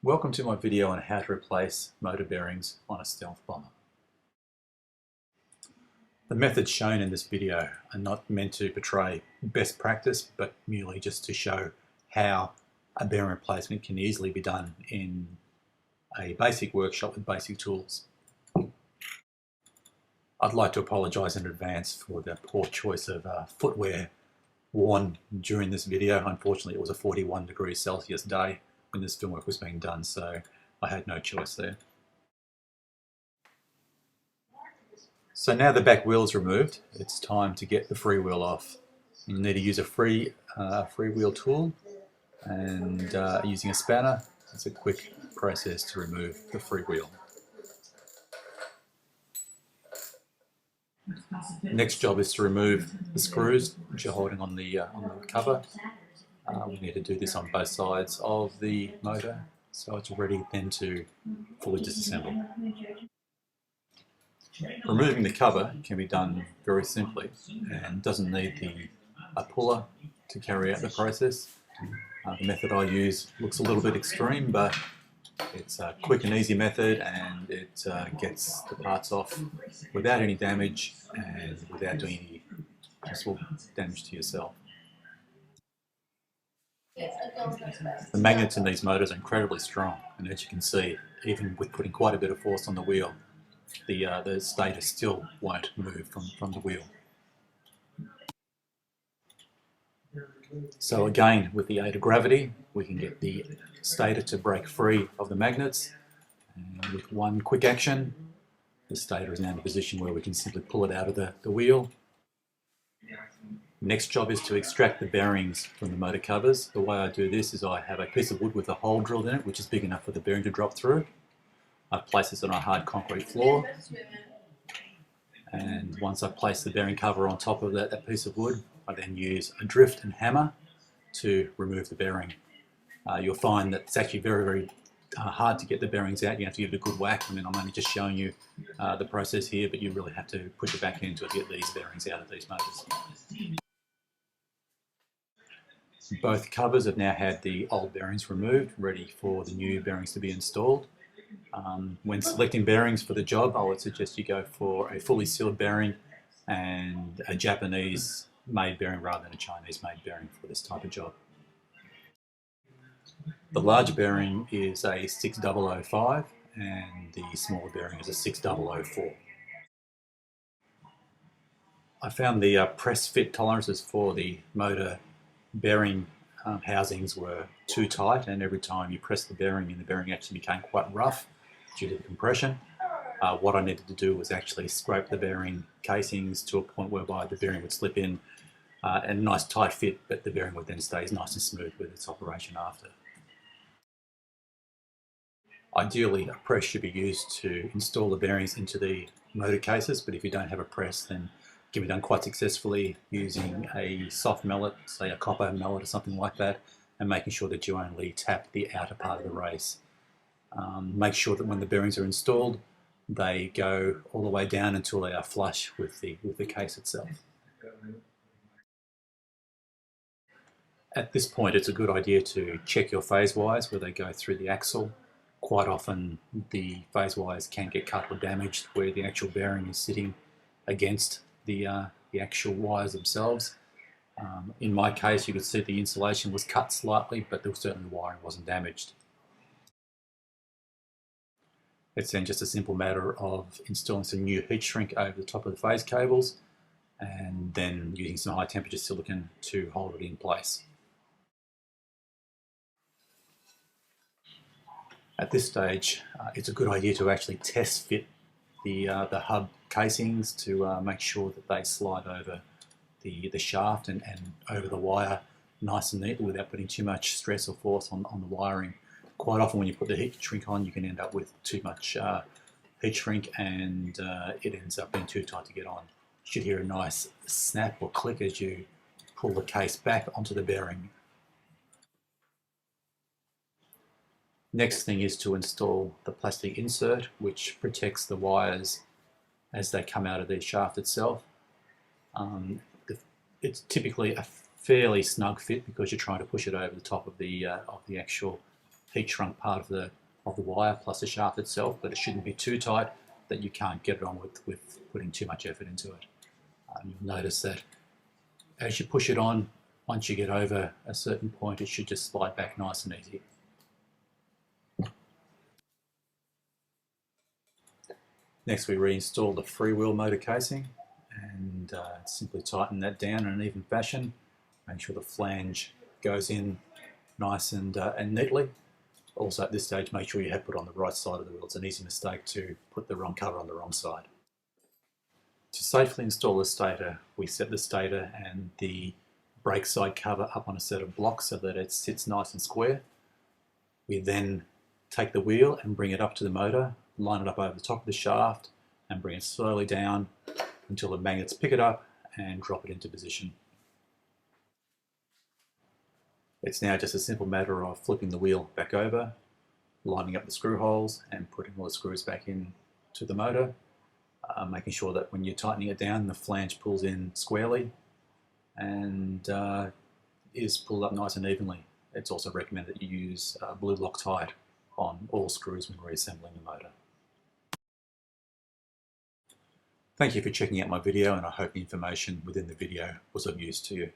Welcome to my video on how to replace motor bearings on a stealth bomber. The methods shown in this video are not meant to portray best practice, but merely just to show how a bearing replacement can easily be done in a basic workshop with basic tools. I'd like to apologise in advance for the poor choice of footwear worn during this video. Unfortunately, it was a 41 degrees Celsius day when this film work was being done, so I had no choice there. So now the back wheel is removed, it's time to get the freewheel off. You need to use a freewheel tool, and using a spanner, it's a quick process to remove the freewheel. Next job is to remove the screws which are holding on the cover. We need to do this on both sides of the motor, so it's ready then to fully disassemble. Removing the cover can be done very simply and doesn't need a puller to carry out the process. The method I use looks a little bit extreme, but it's a quick and easy method, and it gets the parts off without any damage and without doing any possible damage to yourself. The magnets in these motors are incredibly strong, and as you can see, even with putting quite a bit of force on the wheel, the stator still won't move from the wheel. So again, with the aid of gravity, we can get the stator to break free of the magnets, and with one quick action, the stator is now in a position where we can simply pull it out of the wheel. Next job is to extract the bearings from the motor covers. The way I do this is I have a piece of wood with a hole drilled in it, which is big enough for the bearing to drop through. I place this on a hard concrete floor, and once I place the bearing cover on top of that piece of wood, I then use a drift and hammer to remove the bearing. You'll find that it's actually very hard to get the bearings out. You have to give it a good whack. I mean, I'm only just showing you the process here, but you really have to put your back into it to get these bearings out of these motors. Both covers have now had the old bearings removed, ready for the new bearings to be installed. When selecting bearings for the job, I would suggest you go for a fully sealed bearing and a Japanese made bearing rather than a Chinese made bearing for this type of job. The large bearing is a 6005 and the smaller bearing is a 6004. I found the press fit tolerances for the motor bearing housings were too tight, and every time you press the bearing in, the bearing actually became quite rough due to the compression. What I needed to do was actually scrape the bearing casings to a point whereby the bearing would slip in and a nice tight fit, but the bearing would then stay nice and smooth with its operation after. Ideally, a press should be used to install the bearings into the motor cases, but if you don't have a press, then it can be done quite successfully using a soft mallet, say a copper mallet or something like that, and making sure that you only tap the outer part of the race. Make sure that when the bearings are installed, they go all the way down until they are flush with the case itself. At this point, it's a good idea to check your phase wires where they go through the axle. Quite often the phase wires can get cut or damaged where the actual bearing is sitting against the actual wires themselves. In my case, you could see the insulation was cut slightly, but certainly the wiring wasn't damaged. It's then just a simple matter of installing some new heat shrink over the top of the phase cables and then using some high temperature silicone to hold it in place. At this stage, it's a good idea to actually test fit the hub casings to make sure that they slide over the shaft and over the wire nice and neatly without putting too much stress or force on the wiring. Quite often when you put the heat shrink on, you can end up with too much heat shrink and it ends up being too tight to get on. You should hear a nice snap or click as you pull the case back onto the bearing. Next thing is to install the plastic insert, which protects the wires as they come out of the shaft itself. It's typically a fairly snug fit because you're trying to push it over the top of the actual heat shrunk part of the wire plus the shaft itself, but it shouldn't be too tight that you can't get it on with putting too much effort into it. You'll notice that as you push it on, once you get over a certain point, it should just slide back nice and easy. Next, we reinstall the freewheel motor casing and simply tighten that down in an even fashion. Make sure the flange goes in nice and neatly. Also at this stage, make sure you have put on the right side of the wheel. It's an easy mistake to put the wrong cover on the wrong side. To safely install the stator, we set the stator and the brake side cover up on a set of blocks so that it sits nice and square. We then take the wheel and bring it up to the motor, line it up over the top of the shaft and bring it slowly down until the magnets pick it up and drop it into position. It's now just a simple matter of flipping the wheel back over, lining up the screw holes and putting all the screws back in to the motor, making sure that when you're tightening it down the flange pulls in squarely and is pulled up nice and evenly. It's also recommended that you use blue Loctite on all screws when reassembling the motor. Thank you for checking out my video, and I hope the information within the video was of use to you.